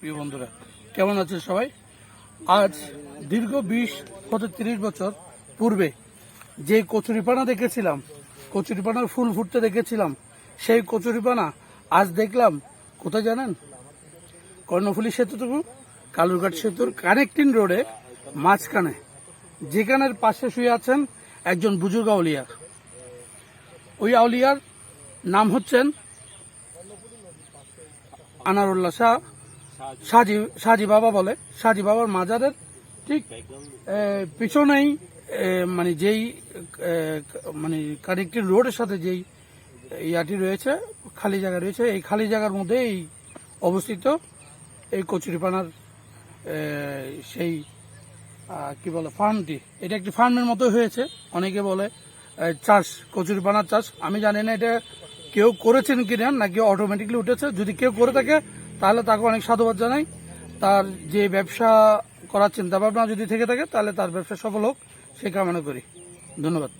প্রিয় বন্ধুরা, কেমন আছেন সবাই? আজ দীর্ঘ 20 হতে 30 বছর পূর্বে যে কচুরিপানা দেখেছিলাম, কচুরিপানার ফুল ফুটতে দেখেছিলাম, সেই কচুরিপানা আজ দেখলাম কোথায় জানেন? কর্ণফুলী সেতুটুকু কালুরঘাট সেতুর কানেক্টিং রোডে মাঝখানে, যেখানের পাশে শুয়ে আছেন একজন বুজুর্গ আউলিয়া। ওই আউলিয়ার নাম হচ্ছেন আনারুল্লাহ শাহ, সাজি বাবা বলে। সাজি বাবার মাজারের ঠিক পিছনেই মানে যেই মানে কানেক্টিং রোডের সাথে যেই ইয়াটি রয়েছে, খালি জায়গা রয়েছে, এই খালি জায়গার মধ্যে এই অবস্থিত এই কচুরিপানার সেই কি বলে ফার্মটি। এটা একটি ফার্মের মতো হয়েছে। অনেকে বলে চাষ, কচুরিপানার চাষ। আমি জানি না এটা কেউ করেছেন কিনা, নাকি অটোমেটিকলি উঠেছে। যদি কেউ করে থাকে তাহলে তাকে অনেক সাধুবাদ জানাই। তার যে ব্যবসা করার চিন্তা ভাবনা যদি থেকে থাকে তাহলে তার ব্যবসা সফল হোক, সে কামনা করি। ধন্যবাদ।